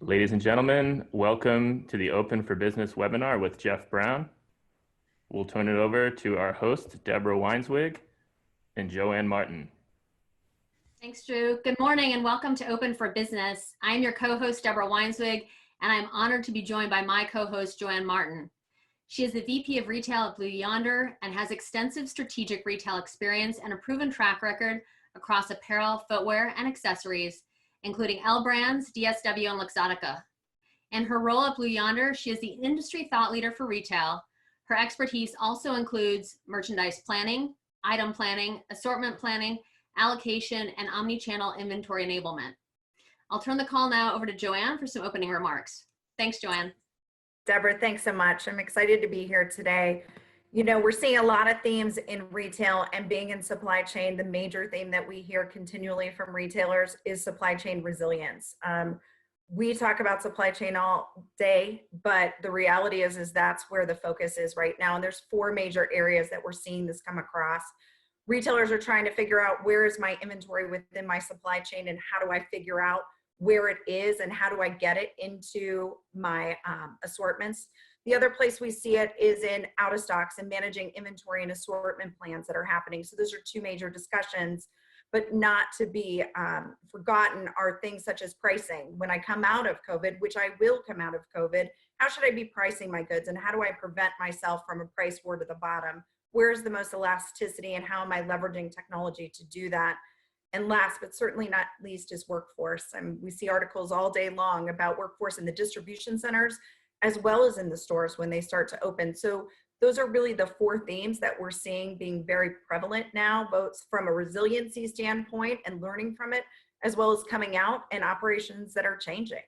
Ladies and gentlemen, welcome to the Open for Business webinar with Jeff Brown. We'll turn it over to our host, Deborah Weinswig and JoAnn Martin. Thanks, Drew. Good morning and welcome to Open for Business. I'm your co-host, Deborah Weinswig, and I'm honored to be joined by my co-host, JoAnn Martin. She is the VP of Retail at Yonder and has extensive strategic retail experience and a proven track record across apparel, footwear, and accessories, including L Brands, DSW, and Luxottica. In her role at Yonder, she is the industry thought leader for retail. Her expertise also includes merchandise planning, item planning, assortment planning, allocation, and omni-channel inventory enablement. I'll turn the call now over to JoAnn for some opening remarks. Thanks, JoAnn. Deborah, thanks so much. I'm excited to be here today. You know, we're seeing a lot of themes in retail and being in supply chain. The major theme that we hear continually from retailers is supply chain resilience. We talk about supply chain all day, but the reality is that's where the focus is right now. And there's four major areas that we're seeing this come across. Retailers are trying to figure out where is my inventory within my supply chain and how do I figure out where it is and how do I get it into my assortments. The other place we see it is in out of stocks and managing inventory and assortment plans that are happening. So those are two major discussions, but not to be forgotten are things such as pricing. When I come out of COVID, which I will come out of COVID, how should I be pricing my goods and how do I prevent myself from a price war to the bottom? Where's the most elasticity and how am I leveraging technology to do that? And last, but certainly not least, is workforce. We see articles all day long about workforce in the distribution centers, as well as in the stores when they start to open. So those are really the four themes that we're seeing being very prevalent now, both from a resiliency standpoint and learning from it, as well as coming out and operations that are changing.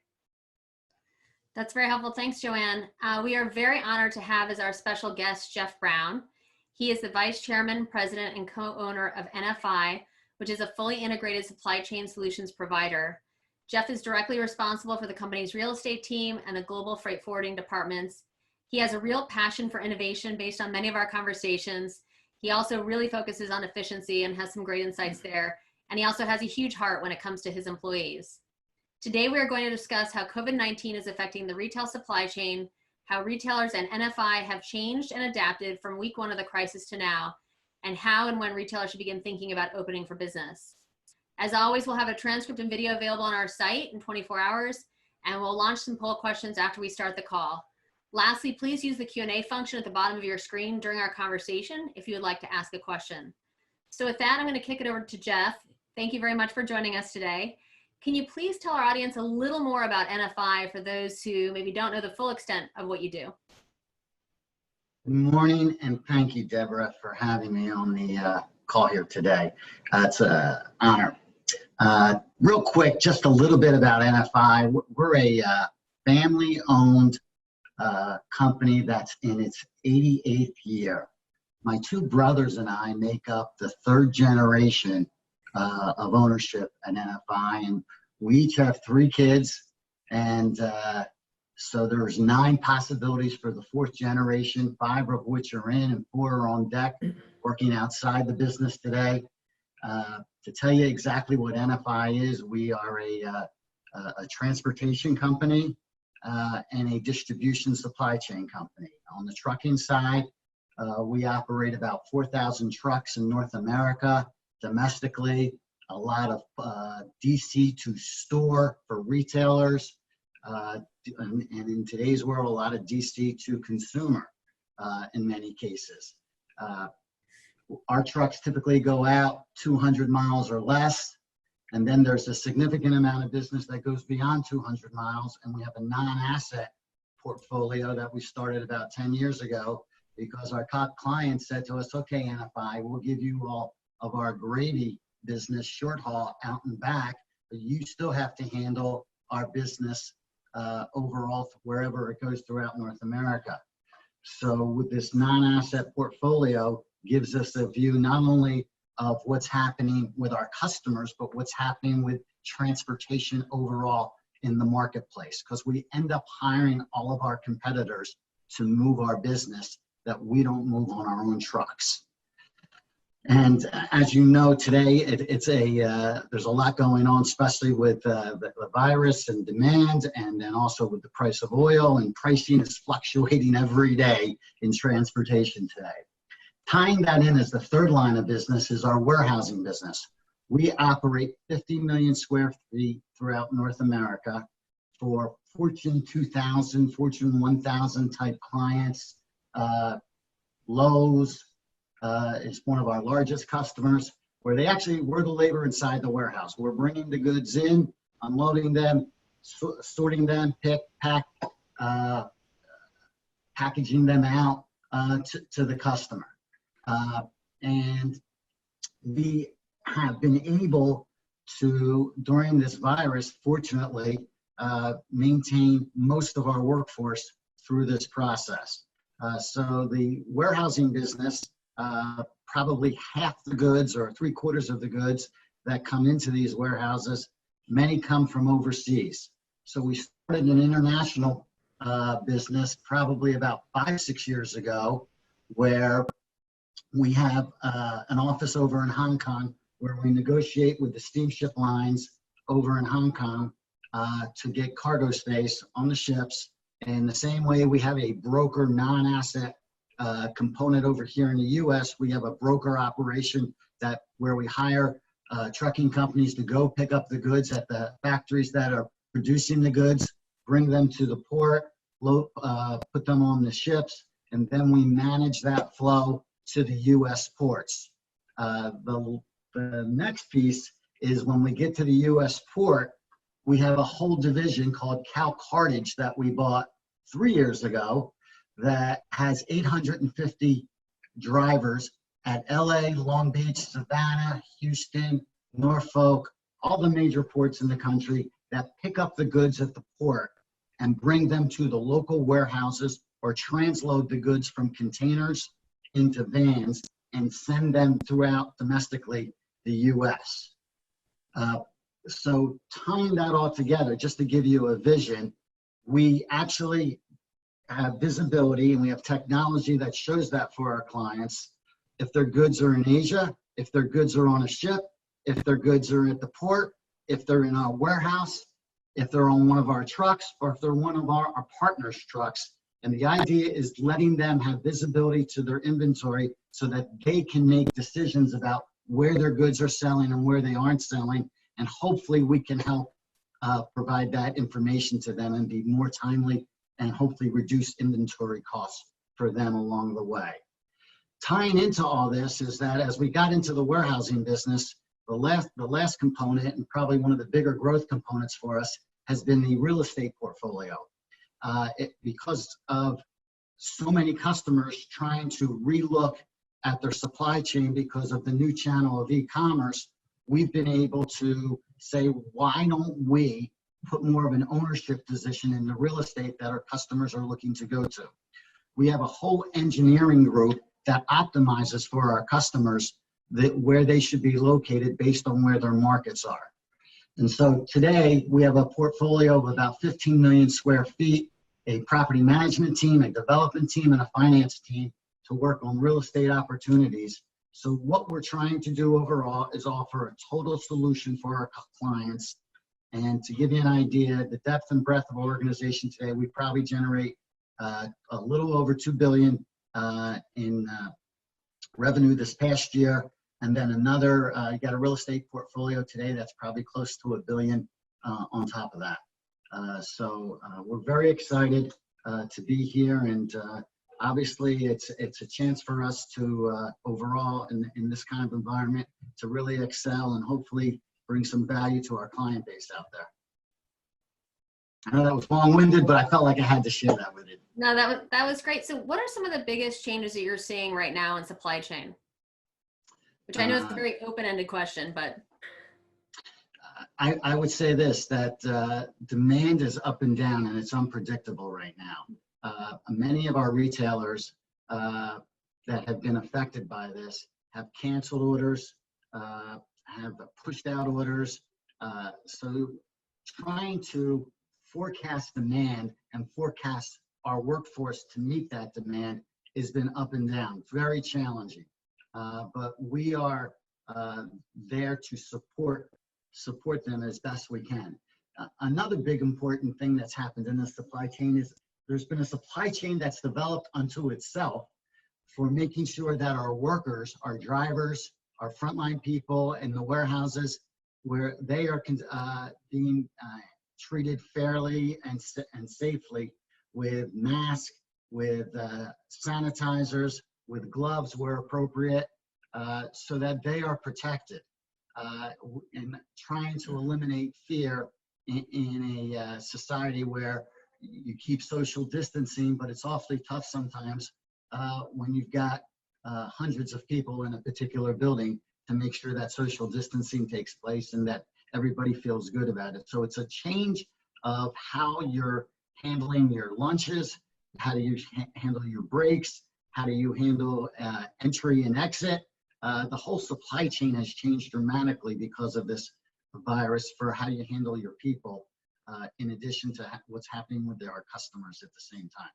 That's very helpful. Thanks, JoAnn. We are very honored to have as our special guest, Jeff Brown. He is the Vice Chairman, President, and co-owner of NFI, which is a fully integrated supply chain solutions provider. Jeff is directly responsible for the company's real estate team and the global freight forwarding departments. He has a real passion for innovation based on many of our conversations. He also really focuses on efficiency and has some great insights there. And he also has a huge heart when it comes to his employees. Today, we are going to discuss how COVID-19 is affecting the retail supply chain, how retailers and NFI have changed and adapted from week one of the crisis to now, and how and when retailers should begin thinking about opening for business. As always, we'll have a transcript and video available on our site in 24 hours, and we'll launch some poll questions after we start the call. Lastly, please use the Q&A function at the bottom of your screen during our conversation if you would like to ask a question. So with that, I'm going to kick it over to Jeff. Thank you very much for joining us today. Can you please tell our audience a little more about NFI for those who maybe don't know the full extent of what you do? Good morning, and thank you, Deborah, for having me on the call here today. It's an honor. Real quick, just a little bit about NFI. We're a family-owned company that's in its 88th year. My two brothers and I make up the third generation of ownership at NFI, and we each have 3 kids, and so there's 9 possibilities for the 4th generation, 5 of which are in and 4 are on deck working outside the business today. To tell you exactly what NFI is, we are a transportation company and a distribution supply chain company. On the trucking side, we operate about 4,000 trucks in North America. Domestically, a lot of DC to store for retailers. And in today's world, a lot of DC to consumer in many cases. Our trucks typically go out 200 miles or less, and then there's a significant amount of business that goes beyond 200 miles, and we have a non-asset portfolio that we started about 10 years ago because our top clients said to us, okay, NFI, we'll give you all of our gravy business short haul out and back, but you still have to handle our business overall wherever it goes throughout North America. So with this non-asset portfolio gives us a view not only of what's happening with our customers, but what's happening with transportation overall in the marketplace, because we end up hiring all of our competitors to move our business that we don't move on our own trucks. And as you know, today there's a lot going on, especially with the virus and demand, and then also with the price of oil, and pricing is fluctuating every day in transportation today. Tying that in as the third line of business is our warehousing business. We operate 50 million square feet throughout North America for Fortune 2000, Fortune 1000 type clients. Lowe's is one of our largest customers, where we're the labor inside the warehouse. We're bringing the goods in, unloading them, sorting them, pick, pack, packaging them out to the customer. And we have been able to, during this virus, fortunately, maintain most of our workforce through this process. So the warehousing business, probably half the goods or 3/4 of the goods that come into these warehouses, many come from overseas. So we started an international business probably about 5-6 years ago, where we have an office over in Hong Kong, where we negotiate with the steamship lines over in Hong Kong to get cargo space on the ships. In the same way we have a broker non-asset component over here in the US, we have a broker operation where we hire trucking companies to go pick up the goods at the factories that are producing the goods, bring them to the port, put them on the ships, and then we manage that flow to the US ports. The next piece is when we get to the US port, we have a whole division called Cal Cartage that we bought 3 years ago that has 850 drivers at LA, Long Beach, Savannah, Houston, Norfolk, all the major ports in the country that pick up the goods at the port and bring them to the local warehouses or transload the goods from containers into vans and send them throughout domestically the US. So tying that all together, just to give you a vision, we actually have visibility and we have technology that shows that for our clients. If their goods are in Asia, if their goods are on a ship, if their goods are at the port, if they're in our warehouse, if they're on one of our trucks, or if they're one of our partners' trucks. And the idea is letting them have visibility to their inventory so that they can make decisions about where their goods are selling and where they aren't selling. And hopefully we can help provide that information to them and be more timely and hopefully reduce inventory costs for them along the way. Tying into all this is that as we got into the warehousing business, the last component, and probably one of the bigger growth components for us, has been the real estate portfolio. Because of so many customers trying to relook at their supply chain because of the new channel of e-commerce, we've been able to say, why don't we put more of an ownership position in the real estate that our customers are looking to go to? We have a whole engineering group that optimizes for our customers where they should be located based on where their markets are. And so today we have a portfolio of about 15 million square feet, a property management team, a development team, and a finance team to work on real estate opportunities. So what we're trying to do overall is offer a total solution for our clients. And to give you an idea, the depth and breadth of our organization today, we probably generate a little over $2 billion in revenue this past year. And then another, you got a real estate portfolio today that's probably close to $1 billion on top of that. So we're very excited to be here, and obviously it's a chance for us to overall in this kind of environment to really excel and hopefully bring some value to our client base out there. I know that was long-winded, but I felt like I had to share that with you. No, that was great. So what are some of the biggest changes that you're seeing right now in supply chain? Which I know is a very open-ended question, but. I would say this, that demand is up and down and it's unpredictable right now. Many of our retailers that have been affected by this have canceled orders, have pushed out orders. So trying to forecast demand and forecast our workforce to meet that demand has been up and down, very challenging. but we are there to support them as best we can. Another big important thing that's happened in the supply chain is there's been a supply chain that's developed unto itself for making sure that our workers, our drivers, our frontline people in the warehouses, where they are being treated fairly and safely with masks, with sanitizers, with gloves where appropriate, so that they are protected, and trying to eliminate fear in a society where you keep social distancing, but it's awfully tough sometimes when you've got hundreds of people in a particular building to make sure that social distancing takes place and that everybody feels good about it. So it's a change of how you're handling your lunches, how do you handle your breaks, how do you handle entry and exit. The whole supply chain has changed dramatically because of this virus for how you handle your people, in addition to what's happening with our customers at the same time.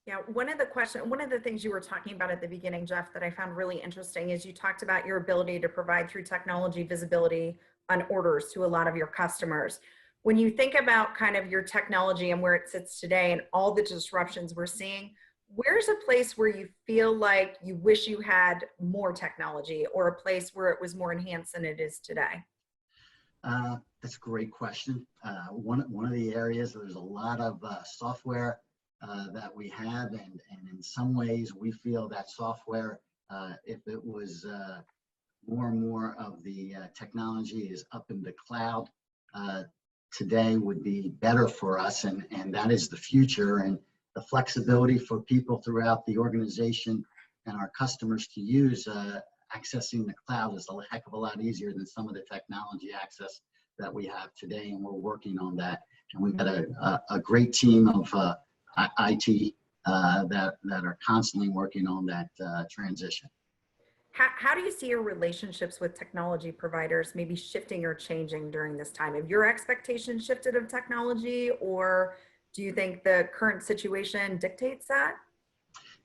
Yeah, one of the things you were talking about at the beginning, Jeff, that I found really interesting is you talked about your ability to provide through technology visibility on orders to a lot of your customers. When you think about kind of your technology and where it sits today and all the disruptions we're seeing, where's a place where you feel like you wish you had more technology, or a place where it was more enhanced than it is today? That's a great question. One of the areas, there's a lot of software that we have, and in some ways we feel that software, if it was more and more of the technology is up in the cloud today, would be better for us, and that is the future. And the flexibility for people throughout the organization and our customers to use accessing the cloud is a heck of a lot easier than some of the technology access that we have today, and we're working on that. And we've got a great team of IT that are constantly working on that transition. How do you see your relationships with technology providers maybe shifting or changing during this time? Have your expectations shifted of technology, or do you think the current situation dictates that?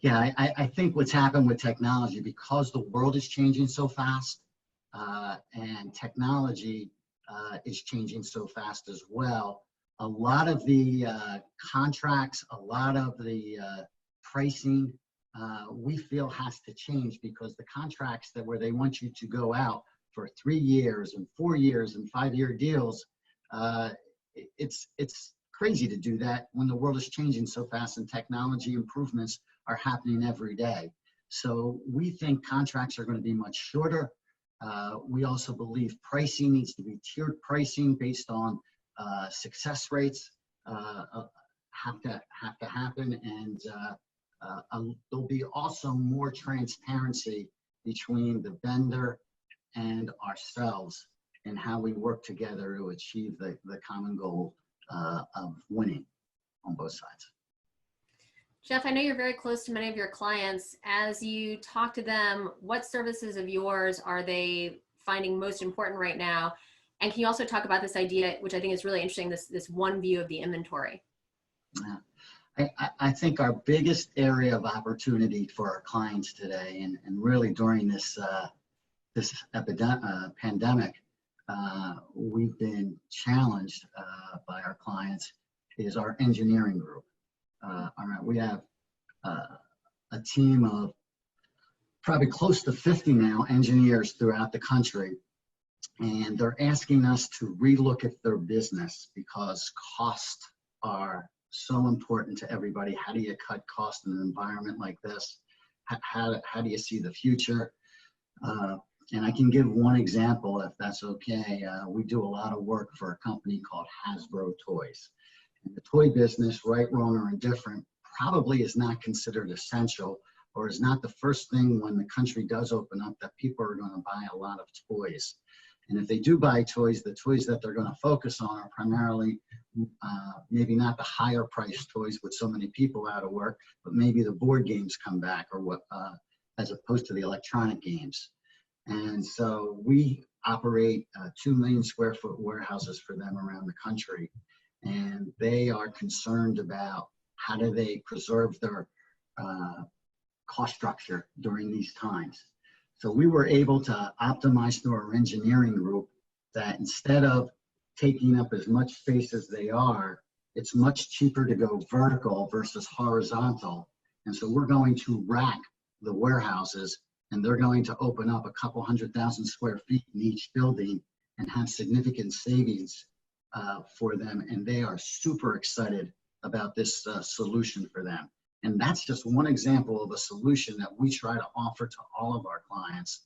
Yeah, I think what's happened with technology, because the world is changing so fast, and technology is changing so fast as well, a lot of the contracts, a lot of the pricing, we feel has to change, because the contracts where they want you to go out for 3 years and 4 years and 5-year deals, it's crazy to do that when the world is changing so fast and technology improvements are happening every day. So we think contracts are going to be much shorter. We also believe pricing needs to be tiered pricing based on success rates have to happen, and there'll be also more transparency between the vendor and ourselves and how we work together to achieve the common goal of winning on both sides. Jeff, I know you're very close to many of your clients. As you talk to them, what services of yours are they finding most important right now? And can you also talk about this idea, which I think is really interesting, this one view of the inventory? Yeah. I think our biggest area of opportunity for our clients today, and really during this pandemic, we've been challenged by our clients, is our engineering group. We have a team of probably close to 50 now engineers throughout the country, and they're asking us to relook at their business because costs are so important to everybody. How do you cut costs in an environment like this? How do you see the future? And I can give one example, if that's okay. We do a lot of work for a company called Hasbro Toys. And the toy business, right, wrong, or indifferent, probably is not considered essential, or is not the first thing when the country does open up that people are going to buy a lot of toys. And if they do buy toys, the toys that they're going to focus on are primarily maybe not the higher priced toys with so many people out of work, but maybe the board games come back, or what, as opposed to the electronic games. And so we operate 2 million square foot warehouses for them around the country. And they are concerned about how do they preserve their cost structure during these times. So we were able to optimize through our engineering group that instead of taking up as much space as they are, it's much cheaper to go vertical versus horizontal. And so we're going to rack the warehouses, and they're going to open up a couple 100,000 square feet in each building and have significant savings for them. And they are super excited about this solution for them. And that's just one example of a solution that we try to offer to all of our clients,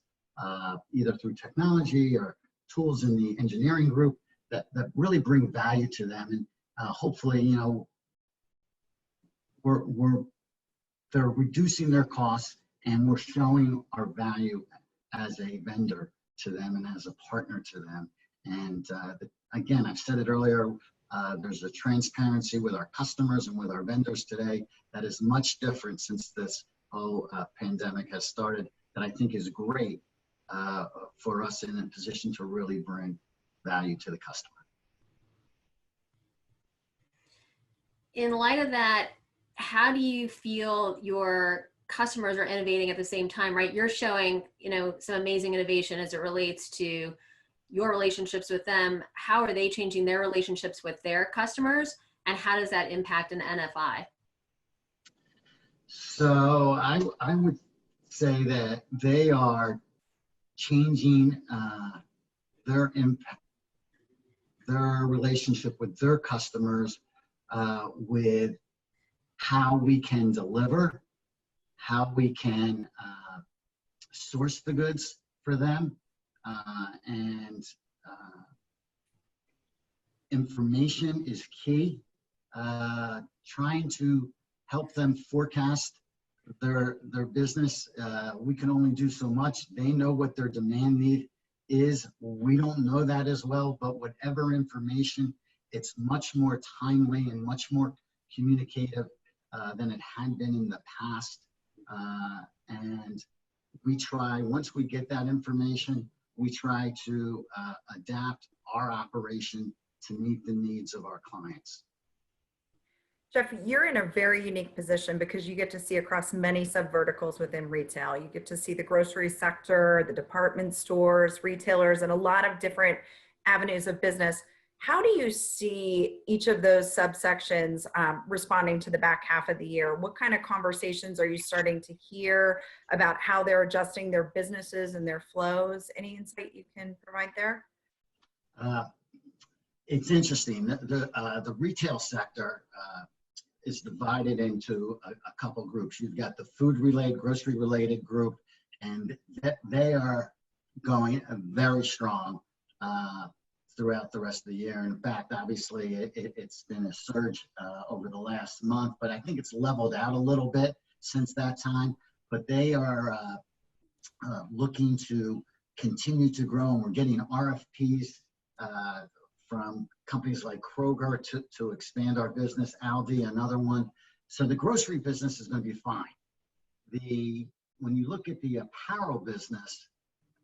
either through technology or tools in the engineering group that really bring value to them. And hopefully, you know, they're reducing their costs, and we're showing our value as a vendor to them and as a partner to them. And again, I've said it earlier, there's a transparency with our customers and with our vendors today that is much different since this whole pandemic has started, that I think is great for us in a position to really bring value to the customer. In light of that, how do you feel your customers are innovating at the same time, right? You're showing, you know, some amazing innovation as it relates to your relationships with them. How are they changing their relationships with their customers, and how does that impact an NFI? So I would say that they are changing their impact, their relationship with their customers with how we can deliver, how we can source the goods for them, and information is key. Trying to help them forecast their business. We can only do so much. They know what their demand need is. We don't know that as well, but whatever information, it's much more timely and much more communicative than it had been in the past. And we try, once we get that information, we try to adapt our operation to meet the needs of our clients. Jeff, you're in a very unique position because you get to see across many sub-verticals within retail. You get to see the grocery sector, the department stores, retailers, and a lot of different avenues of business. How do you see each of those subsections responding to the back half of the year? What kind of conversations are you starting to hear about how they're adjusting their businesses and their flows? Any insight you can provide there? It's interesting. The retail sector is divided into a couple groups. You've got the food-related, grocery-related group, and they are going very strong throughout the rest of the year. And in fact, obviously, it's been a surge over the last month, but I think it's leveled out a little bit since that time. But they are looking to continue to grow, and we're getting RFPs from companies like Kroger to expand our business, Aldi, another one. So the grocery business is going to be fine. When you look at the apparel business,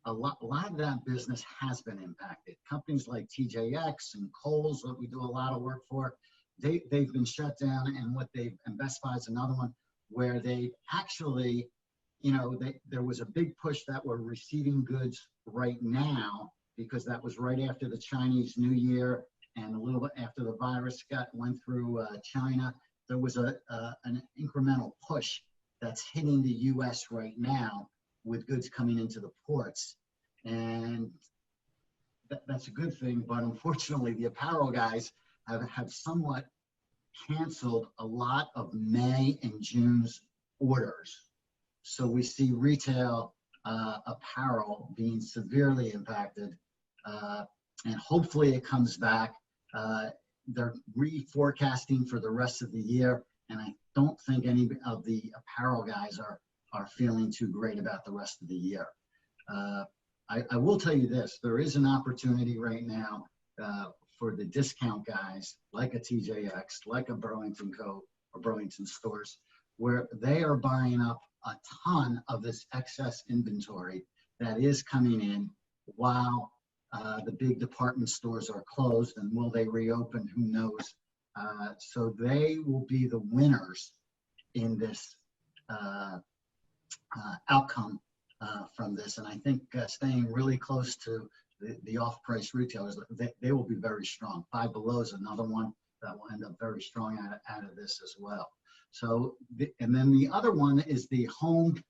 a lot of that business has been impacted. Companies like TJX and Kohl's, that we do a lot of work for, they've been shut down, and Best Buy is another one where they actually, you know, there was a big push that we're receiving goods right now because that was right after the Chinese New Year and a little bit after the virus went through China. There was an incremental push that's hitting the U.S. right now with goods coming into the ports. And that's a good thing, but unfortunately the apparel guys have somewhat canceled a lot of May and June's orders. So we see retail apparel being severely impacted, and hopefully it comes back. They're reforecasting for the rest of the year, and I don't think any of the apparel guys are feeling too great about the rest of the year. I will tell you this, there is an opportunity right now for the discount guys like a TJX, like a Burlington Co. or Burlington Stores, where they are buying up a ton of this excess inventory that is coming in while the big department stores are closed, and will they reopen? Who knows? So they will be the winners in this outcome from this. And I think staying really close to the off-price retailers, they will be very strong. Five Below is another one that will end up very strong out of this as well. So, and then the other one is the home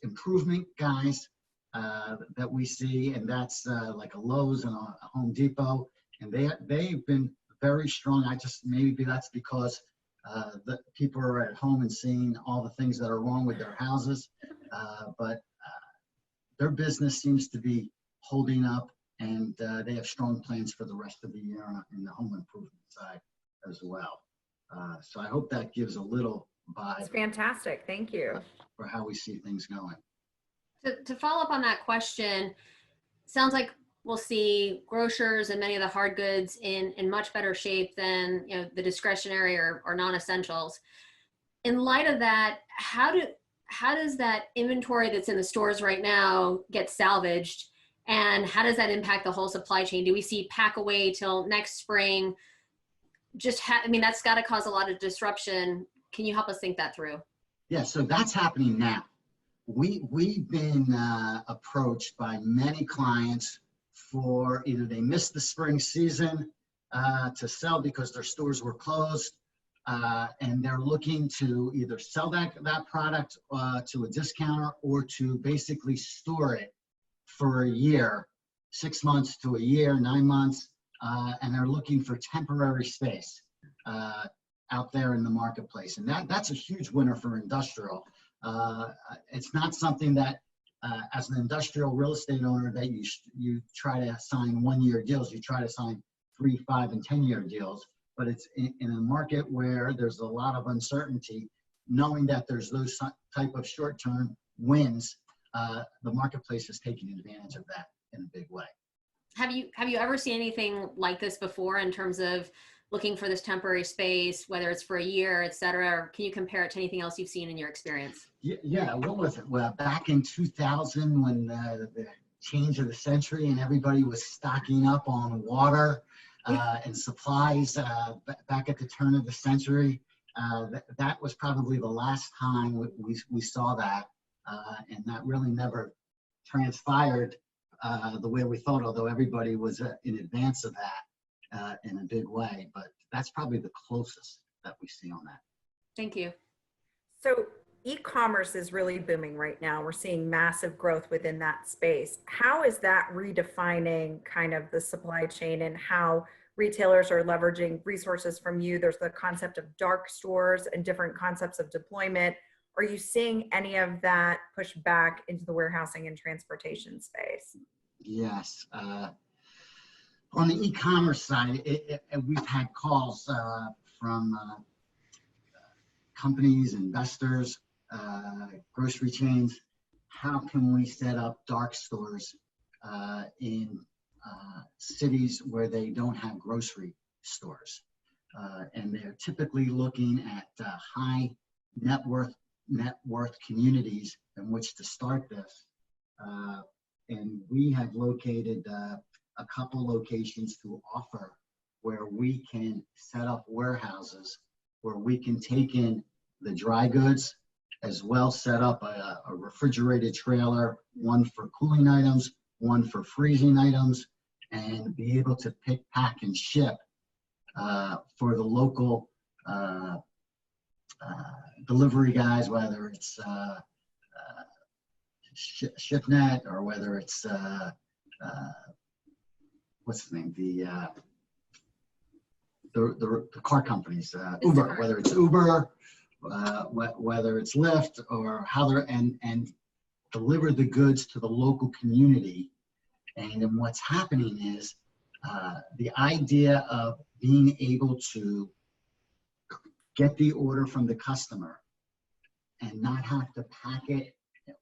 improvement guys that we see, and that's like a Lowe's and a Home Depot, and they've been very strong. Maybe that's because the people are at home and seeing all the things that are wrong with their houses, but their business seems to be holding up, and they have strong plans for the rest of the year in the home improvement side as well. So I hope that gives a little vibe. It's fantastic. Thank you. For how we see things going. To follow up on that question, sounds like we'll see grocers and many of the hard goods in much better shape than the discretionary or non-essentials. In light of that, how does that inventory that's in the stores right now get salvaged, and how does that impact the whole supply chain? Do we see pack away till next spring? That's got to cause a lot of disruption. Can you help us think that through? Yeah, so that's happening now. We've been approached by many clients for either they missed the spring season to sell because their stores were closed, and they're looking to either sell that product to a discounter or to basically store it for a year, 6 months to a year, 9 months, and they're looking for temporary space out there in the marketplace. And that's a huge winner for industrial. It's not something that as an industrial real estate owner that you try to sign 1-year deals. You try to sign 3, 5, and 10-year deals, but it's in a market where there's a lot of uncertainty. Knowing that there's those type of short-term wins, the marketplace is taking advantage of that in a big way. Have you ever seen anything like this before in terms of looking for this temporary space, whether it's for a year, et cetera? Or can you compare it to anything else you've seen in your experience? Yeah, what was it? Well, back in 2000 when the change of the century and everybody was stocking up on water and supplies back at the turn of the century, that was probably the last time we saw that, and that really never transpired the way we thought, although everybody was in advance of that in a big way. But that's probably the closest that we see on that. Thank you. So e-commerce is really booming right now. We're seeing massive growth within that space. How is that redefining kind of the supply chain and how retailers are leveraging resources from you? There's the concept of dark stores and different concepts of deployment. Are you seeing any of that push back into the warehousing and transportation space? Yes. On the e-commerce side, we've had calls from companies, investors, grocery chains. How can we set up dark stores in cities where they don't have grocery stores? And they're typically looking at high net worth communities in which to start this. And we have located a couple locations to offer where we can set up warehouses where we can take in the dry goods, as well set up a refrigerated trailer, one for cooling items, one for freezing items, and be able to pick, pack, and ship for the local delivery guys, whether it's ShipNet or whether it's what's the name, the car companies, Uber, whether it's Uber, whether it's Lyft, or how they're and deliver the goods to the local community. And then what's happening is the idea of being able to get the order from the customer and not have to pack it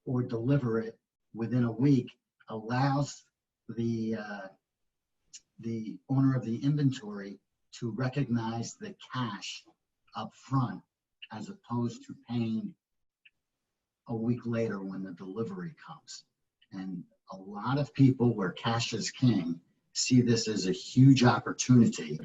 or deliver it within a week allows the owner of the inventory to recognize the cash up front as opposed to paying a week later when the delivery comes. And a lot of people where cash is king see this as a huge opportunity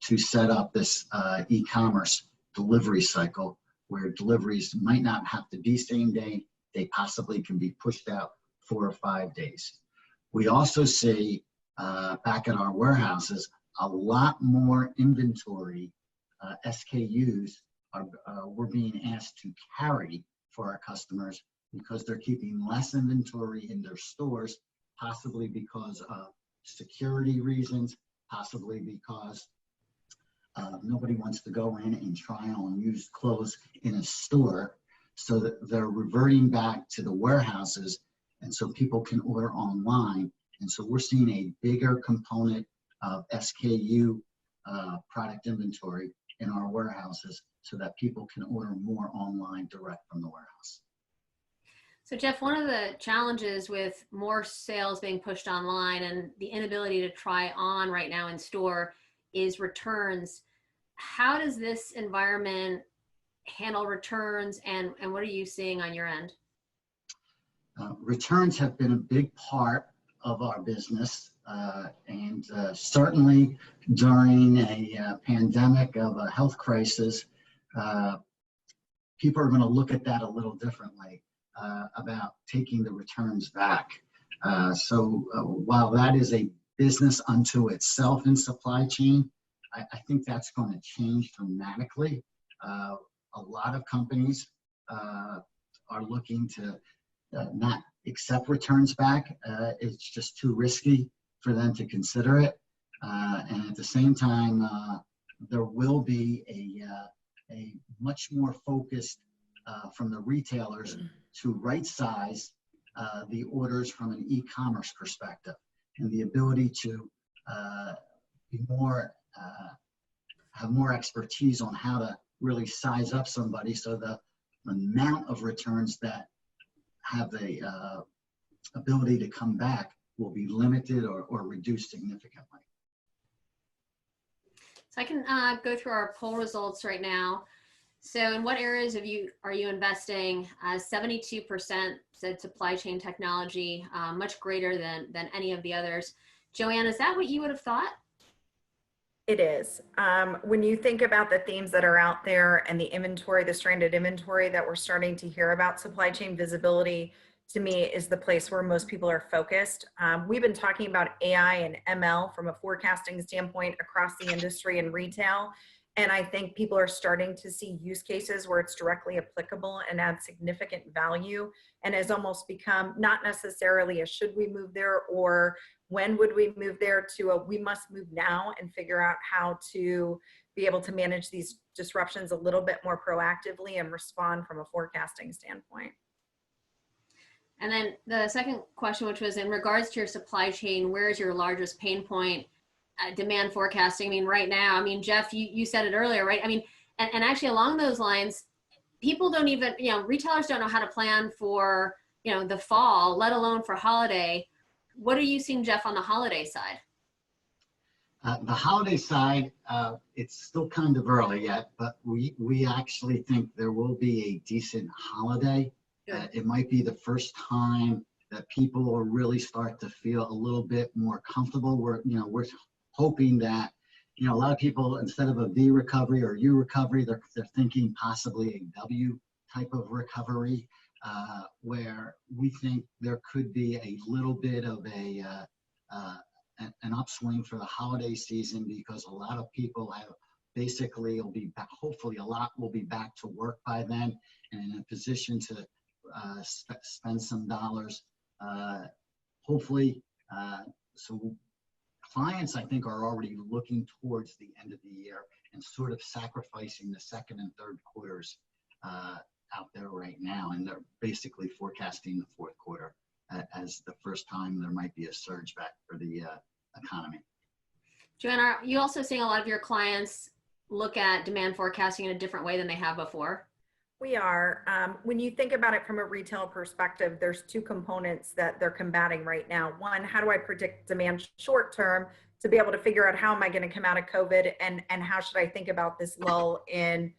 to set up this e-commerce delivery cycle where deliveries might not have to be same day. They possibly can be pushed out 4 or 5 days. We also see back at our warehouses, a lot more inventory SKUs we're being asked to carry for our customers because they're keeping less inventory in their stores, possibly because of security reasons, possibly because nobody wants to go in and try on used clothes in a store. So that they're reverting back to the warehouses, and so people can order online. And so we're seeing a bigger component of SKU product inventory in our warehouses so that people can order more online direct from the warehouse. So Jeff, one of the challenges with more sales being pushed online and the inability to try on right now in store is returns. How does this environment handle returns, and what are you seeing on your end? Returns have been a big part of our business, and certainly during a pandemic of a health crisis, people are going to look at that a little differently about taking the returns back. So while that is a business unto itself in supply chain, I think that's going to change dramatically. A lot of companies are looking to not accept returns back. It's just too risky for them to consider it. And at the same time, there will be a much more focused from the retailers to right size the orders from an e-commerce perspective, and the ability to be more have more expertise on how to really size up somebody so the amount of returns that have the ability to come back will be limited or reduced significantly. So I can go through our poll results right now. So in what areas are you investing? 72% said supply chain technology, much greater than any of the others. JoAnn, is that what you would have thought? It is. When you think about the themes that are out there and the inventory, the stranded inventory that we're starting to hear about, supply chain visibility to me is the place where most people are focused. We've been talking about AI and ML from a forecasting standpoint across the industry and retail. And I think people are starting to see use cases where it's directly applicable and adds significant value, and has almost become not necessarily a should we move there or when would we move there to a we must move now and figure out how to be able to manage these disruptions a little bit more proactively and respond from a forecasting standpoint. And then the second question, which was in regards to your supply chain, where is your largest pain point? Demand forecasting. I mean, right now, I mean, Jeff, you said it earlier, right? I mean, and actually along those lines, people don't even, retailers don't know how to plan for, the fall, let alone for holiday. What are you seeing, Jeff, on the holiday side? The holiday side, it's still kind of early yet, but we actually think there will be a decent holiday. It might be the first time that people will really start to feel a little bit more comfortable. We're hoping that, a lot of people, instead of a V recovery or U recovery, they're thinking possibly a W type of recovery, where we think there could be a little bit of an upswing for the holiday season, because a lot of people have basically will be back, hopefully a lot will be back to work by then and in a position to spend some dollars, hopefully. So clients, I think, are already looking towards the end of the year and sort of sacrificing the second and third quarters out there right now. And they're basically forecasting the fourth quarter as the first time there might be a surge back for the economy. JoAnn, are you also seeing a lot of your clients look at demand forecasting in a different way than they have before? We are. When you think about it from a retail perspective, there's two components that they're combating right now. One, how do I predict demand short term to be able to figure out how am I going to come out of COVID, and how should I think about this lull in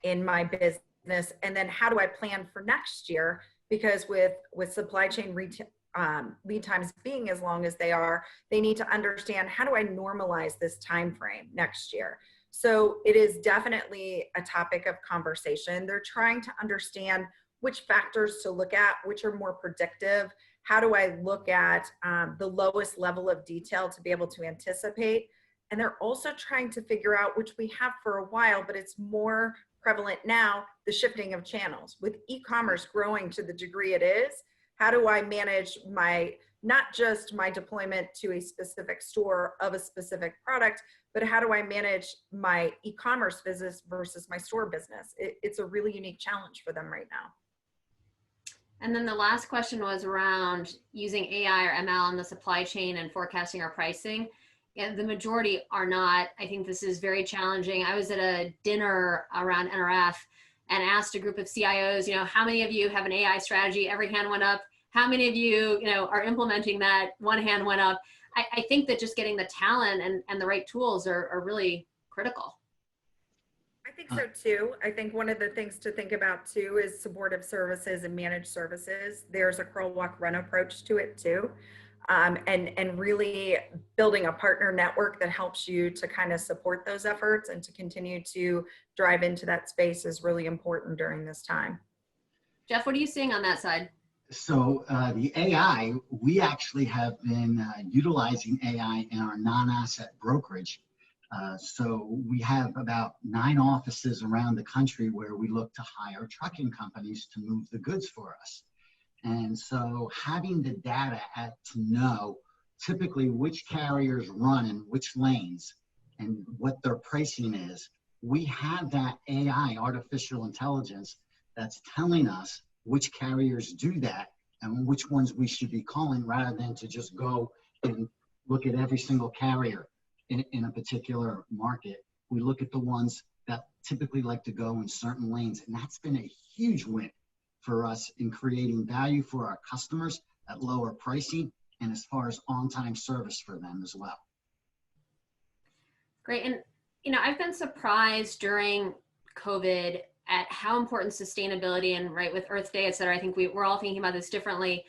my business? And then how do I plan for next year? Because with supply chain lead times being as long as they are, they need to understand, how do I normalize this time frame next year? So it is definitely a topic of conversation. They're trying to understand which factors to look at, which are more predictive. How do I look at the lowest level of detail to be able to anticipate? And they're also trying to figure out, which we have for a while, but it's more prevalent now, the shifting of channels. With e-commerce growing to the degree it is, how do I manage my, not just my deployment to a specific store of a specific product, but how do I manage my e-commerce business versus my store business? It's a really unique challenge for them right now. And then the last question was around using AI or ML in the supply chain and forecasting our pricing. And the majority are not. I think this is very challenging. I was at a dinner around NRF and asked a group of CIOs, how many of you have an AI strategy? Every hand went up. How many of you, are implementing that? One hand went up. I think that just getting the talent and the right tools are really critical. I think so too. I think one of the things to think about too is supportive services and managed services. There's a crawl, walk, run approach to it too. And really building a partner network that helps you to kind of support those efforts and to continue to drive into that space is really important during this time. Jeff, what are you seeing on that side? So the AI, we actually have been utilizing AI in our non-asset brokerage. So we have about 9 offices around the country where we look to hire trucking companies to move the goods for us. And so having the data to know typically which carriers run in which lanes and what their pricing is, we have that AI, artificial intelligence, that's telling us which carriers do that and which ones we should be calling, rather than to just go and look at every single carrier in a particular market. We look at the ones that typically like to go in certain lanes, and that's been a huge win for us in creating value for our customers at lower pricing, and as far as on-time service for them as well. Great. And, I've been surprised during COVID at how important sustainability and with Earth Day, et cetera, I think we're all thinking about this differently,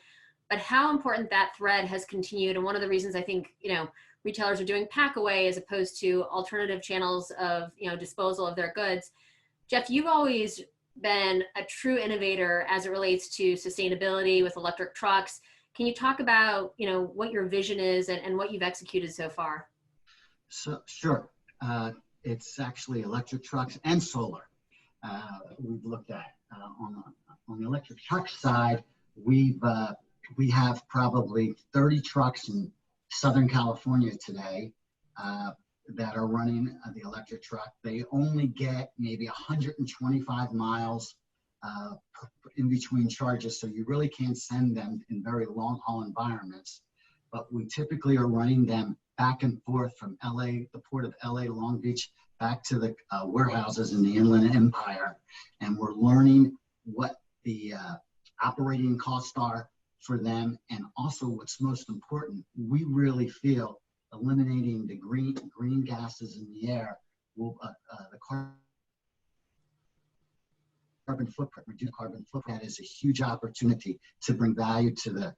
but how important that thread has continued. And one of the reasons I think, retailers are doing pack away as opposed to alternative channels of, disposal of their goods. Jeff, you've always been a true innovator as it relates to sustainability with electric trucks. Can you talk about, what your vision is and what you've executed so far? So, sure. It's actually electric trucks and solar we've looked at. On the electric truck side, we have probably 30 trucks in Southern California today that are running the electric truck. They only get maybe 125 miles in between charges, so you really can't send them in very long haul environments. But we typically are running them back and forth from LA, the port of LA to Long Beach, back to the warehouses in the Inland Empire. And we're learning what the operating costs are for them. And also what's most important, we really feel eliminating the green gases in the air will the carbon footprint, reduce carbon footprint. That is a huge opportunity to bring value to the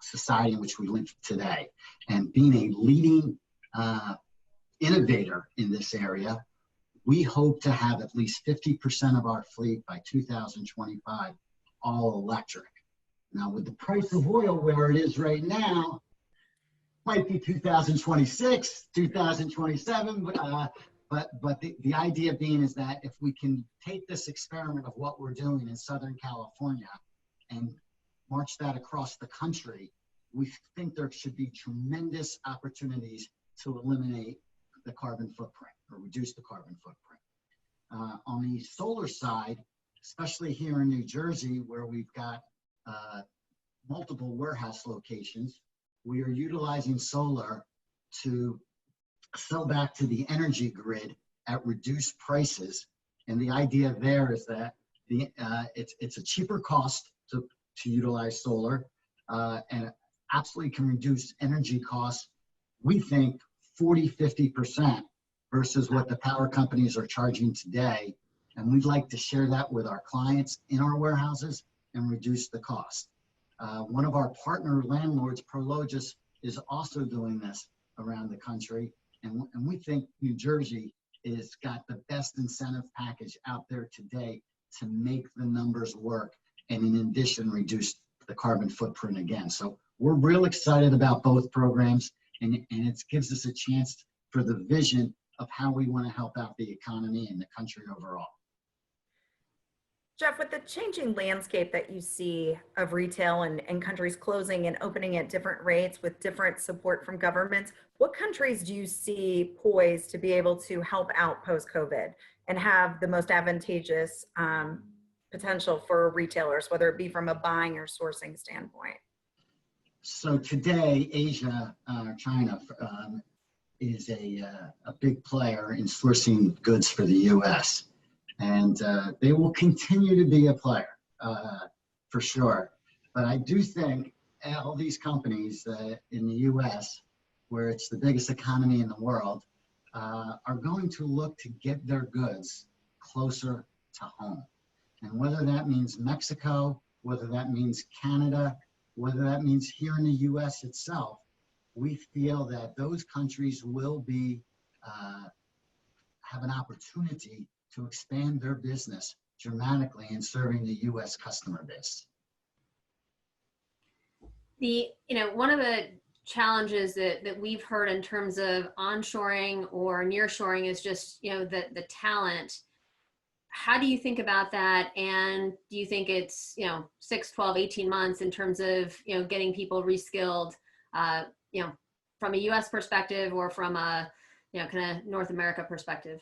society in which we live today. And being a leading innovator in this area, we hope to have at least 50% of our fleet by 2025 all electric. Now, with the price of oil where it is right now, might be 2026, 2027, but the idea being is that if we can take this experiment of what we're doing in Southern California and march that across the country, we think there should be tremendous opportunities to eliminate the carbon footprint or reduce the carbon footprint. On the solar side, especially here in New Jersey, where we've got multiple warehouse locations, we are utilizing solar to sell back to the energy grid at reduced prices. And the idea there is that it's a cheaper cost to utilize solar and absolutely can reduce energy costs, we think 40–50% versus what the power companies are charging today. And we'd like to share that with our clients in our warehouses and reduce the cost. One of our partner landlords, Prologis, is also doing this around the country. And we think New Jersey is got the best incentive package out there today to make the numbers work, and in addition, reduce the carbon footprint again. So we're real excited about both programs, and it gives us a chance for the vision of how we want to help out the economy and the country overall. Jeff, with the changing landscape that you see of retail and countries closing and opening at different rates with different support from governments, what countries do you see poised to be able to help out post-COVID and have the most advantageous potential for retailers, whether it be from a buying or sourcing standpoint? So today, Asia, China, is a big player in sourcing goods for the U.S. And they will continue to be a player, for sure. But I do think all these companies in the U.S., where it's the biggest economy in the world, are going to look to get their goods closer to home. And whether that means Mexico, whether that means Canada, whether that means here in the U.S. itself, we feel that those countries will be have an opportunity to expand their business dramatically in serving the U.S. customer base. One of the challenges that we've heard in terms of onshoring or nearshoring is just, the talent. How do you think about that? And do you think it's, 6, 12, 18 months in terms of, getting people reskilled, from a U.S. perspective or from a, kind of North America perspective?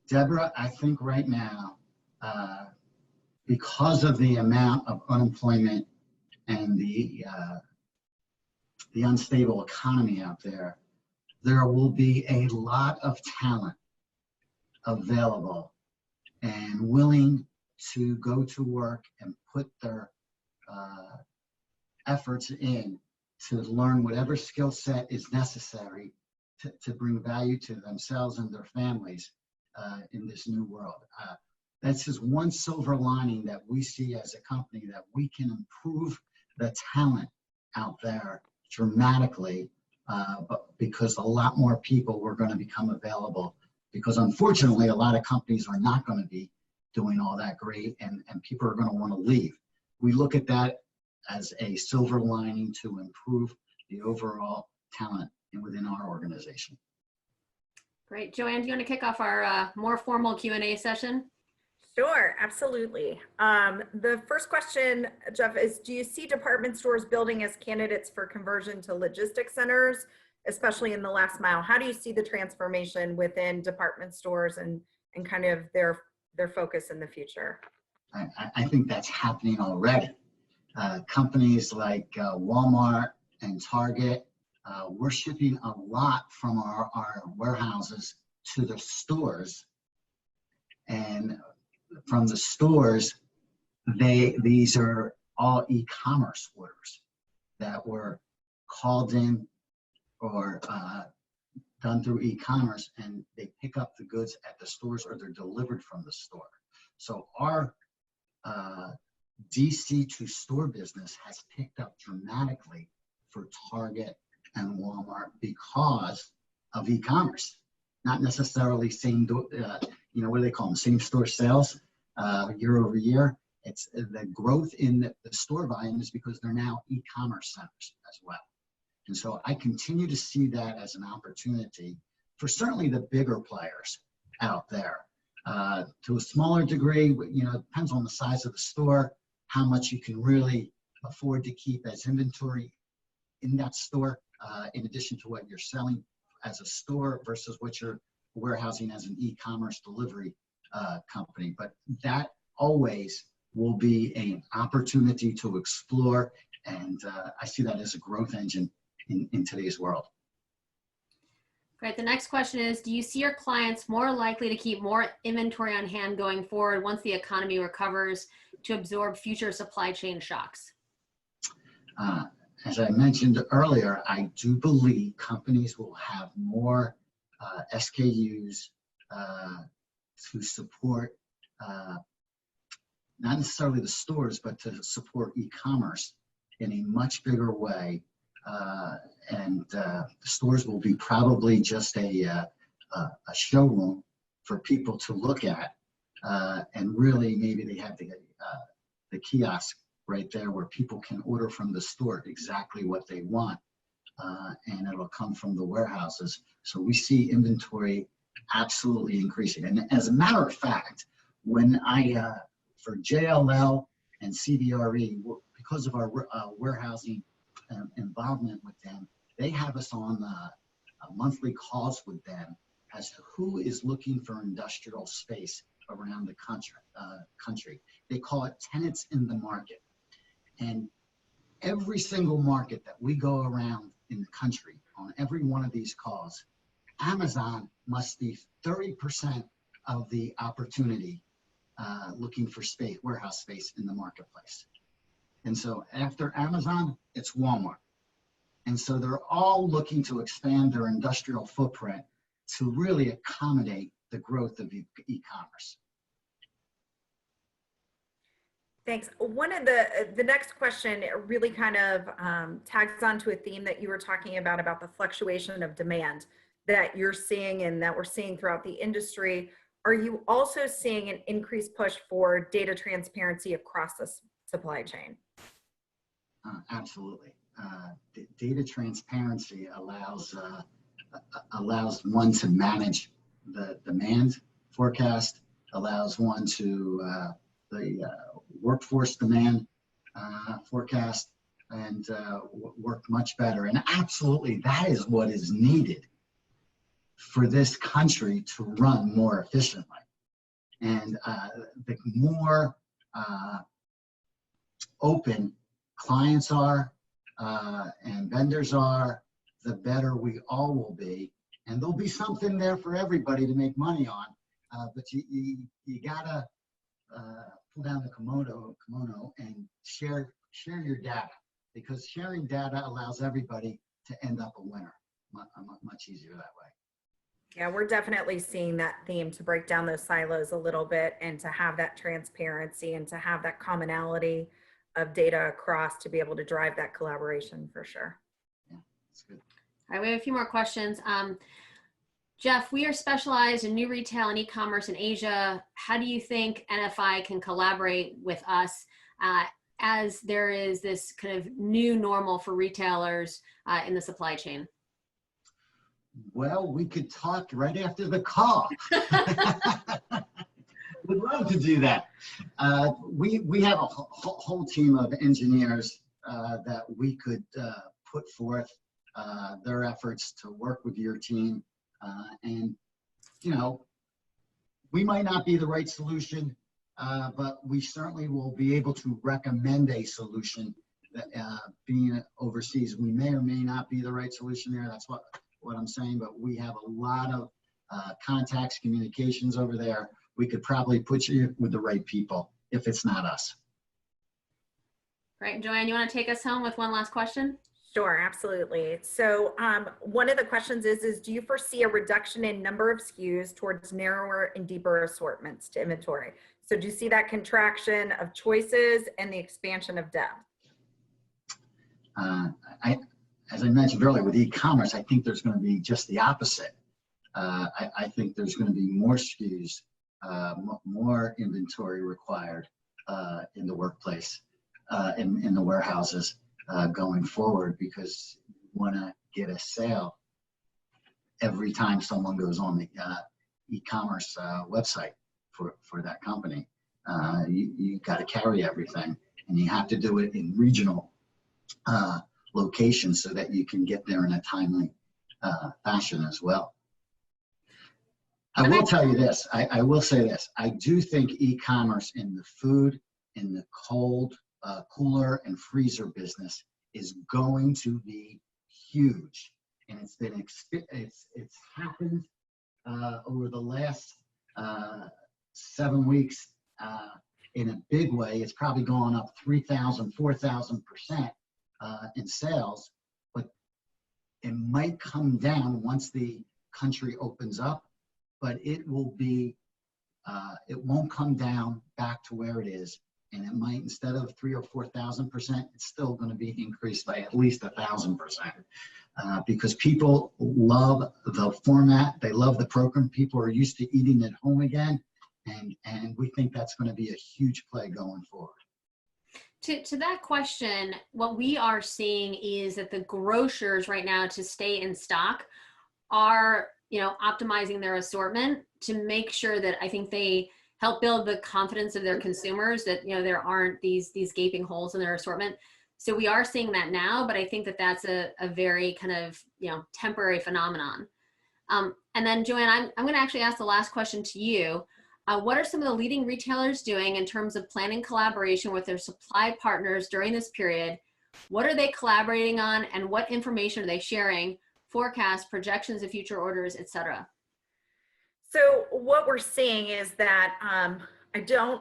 Deborah, I think right now, because of the amount of unemployment and the unstable economy out there, there will be a lot of talent available and willing to go to work and put their efforts in to learn whatever skill set is necessary to bring value to themselves and their families in this new world. That's just one silver lining that we see as a company, that we can improve the talent out there dramatically, but because a lot more people were going to become available, because unfortunately a lot of companies are not going to be doing all that great, and people are going to want to leave. We look at that as a silver lining to improve the overall talent within our organization. Great. JoAnn, do you want to kick off our more formal Q&A session? Sure, absolutely. The first question, Jeff, is do you see department stores building as candidates for conversion to logistics centers, especially in the last mile? How do you see the transformation within department stores and kind of their focus in the future? I think that's happening already. Companies like Walmart and Target, we're shipping a lot from our warehouses to the stores, and from the stores, these are all e-commerce orders that were called in or done through e-commerce, and they pick up the goods at the stores or they're delivered from the store. So our DC to store business has picked up dramatically for Target and Walmart because of e-commerce. Not necessarily same, what do they call them? Same store sales year over year. It's the growth in the store volume is because they're now e-commerce centers as well. And so I continue to see that as an opportunity for certainly the bigger players out there. To a smaller degree, it depends on the size of the store, how much you can really afford to keep as inventory in that store, in addition to what you're selling as a store versus what you're warehousing as an e-commerce delivery company. But that always will be an opportunity to explore, and I see that as a growth engine in today's world. Great. The next question is, do you see your clients more likely to keep more inventory on hand going forward once the economy recovers to absorb future supply chain shocks? As I mentioned earlier, I do believe companies will have more SKUs to support not necessarily the stores, but to support e-commerce in a much bigger way. And the stores will be probably just a a showroom for people to look at, and really maybe they have the kiosk right there where people can order from the store exactly what they want, and it'll come from the warehouses. So we see inventory absolutely increasing. And as a matter of fact, when for JLL and CBRE, because of our warehousing involvement with them, they have us on monthly calls with them as to who is looking for industrial space around the country. They call it tenants in the market. And every single market that we go around in the country, on every one of these calls, Amazon must be 30% of the opportunity looking for space, warehouse space in the marketplace. And so after Amazon, it's Walmart. And so they're all looking to expand their industrial footprint to really accommodate the growth of e-commerce. Thanks. One of the next question really kind of tags onto a theme that you were talking about the fluctuation of demand that you're seeing and that we're seeing throughout the industry. Are you also seeing an increased push for data transparency across the supply chain? Absolutely. Data transparency allows one to manage the demand forecast, allows one to the workforce demand forecast, and work much better. And absolutely, that is what is needed for this country to run more efficiently. And the more open clients are and vendors are, the better we all will be. And there'll be something there for everybody to make money on, but you gotta pull down the kimono and share your data, because sharing data allows everybody to end up a winner much easier that way. Yeah, we're definitely seeing that theme, to break down those silos a little bit and to have that transparency and to have that commonality of data across to be able to drive that collaboration for sure. Yeah, that's good. All right, we have a few more questions. Jeff, we are specialized in new retail and e-commerce in Asia. How do you think NFI can collaborate with us as there is this kind of new normal for retailers in the supply chain? Well, we could talk right after the call. Would love to do that. We have a whole team of engineers that we could put forth their efforts to work with your team. And, you know, we might not be the right solution, but we certainly will be able to recommend a solution that, being overseas, we may or may not be the right solution there. That's what I'm saying, but we have a lot of contacts, communications over there. We could probably put you with the right people if it's not us. Right, JoAnn, you want to take us home with one last question? Sure, absolutely. So one of the questions is do you foresee a reduction in number of SKUs towards narrower and deeper assortments to inventory? So do you see that contraction of choices and the expansion of depth? As I mentioned earlier, with e-commerce, I think there's going to be just the opposite. I think there's going to be more SKUs, more inventory required in the workplace, in the warehouses going forward, because you want to get a sale every time someone goes on the e-commerce website for that company. You got to carry everything, and you have to do it in regional locations so that you can get there in a timely fashion as well. I will tell you this, I will say this, I do think e-commerce in the food, in the cold, cooler and freezer business is going to be huge. And it's happened over the last 7 weeks in a big way. It's probably gone up 3,000, 4,000% in sales, but it might come down once the country opens up, but it will be, it won't come down back to where it is. And it might, instead of 3,000 or 4,000%, it's still going to be increased by at least 1,000%. because people love the format. They love the program. People are used to eating at home again. And we think that's going to be a huge play going forward. To that question, what we are seeing is that the grocers right now, to stay in stock, are, you know, optimizing their assortment to make sure that, I think, they help build the confidence of their consumers that, you know, there aren't these gaping holes in their assortment. So we are seeing that now, but I think that that's a very kind of, you know, temporary phenomenon. And then JoAnn, I'm going to actually ask the last question to you. What are some of the leading retailers doing in terms of planning collaboration with their supply partners during this period? What are they collaborating on, and what information are they sharing? Forecasts, projections of future orders, etc. So what we're seeing is that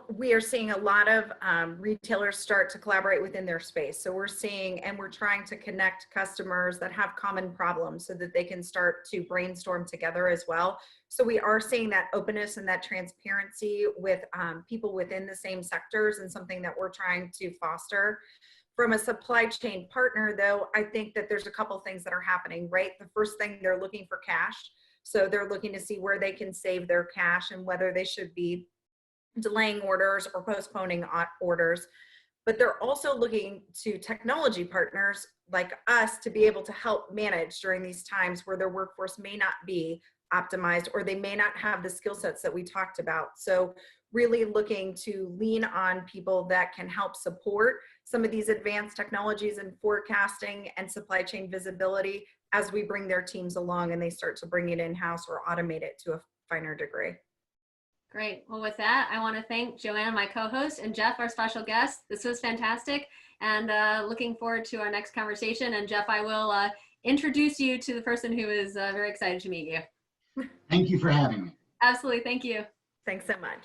we are seeing a lot of retailers start to collaborate within their space. So we're seeing, and we're trying to connect customers that have common problems so that they can start to brainstorm together as well. So we are seeing that openness and that transparency with people within the same sectors, and something that we're trying to foster. From a supply chain partner, though, I think that there's a couple things that are happening, right? The first thing, they're looking for cash. So they're looking to see where they can save their cash and whether they should be delaying orders or postponing orders. But they're also looking to technology partners like us to be able to help manage during these times where their workforce may not be optimized, or they may not have the skill sets that we talked about. So really looking to lean on people that can help support some of these advanced technologies and forecasting and supply chain visibility as we bring their teams along and they start to bring it in-house or automate it to a finer degree. Great. Well, with that, I want to thank JoAnn, my co-host, and Jeff, our special guest. This was fantastic, and looking forward to our next conversation. And Jeff, I will introduce you to the person who is very excited to meet you. Thank you for having me. Absolutely. Thank you. Thanks so much.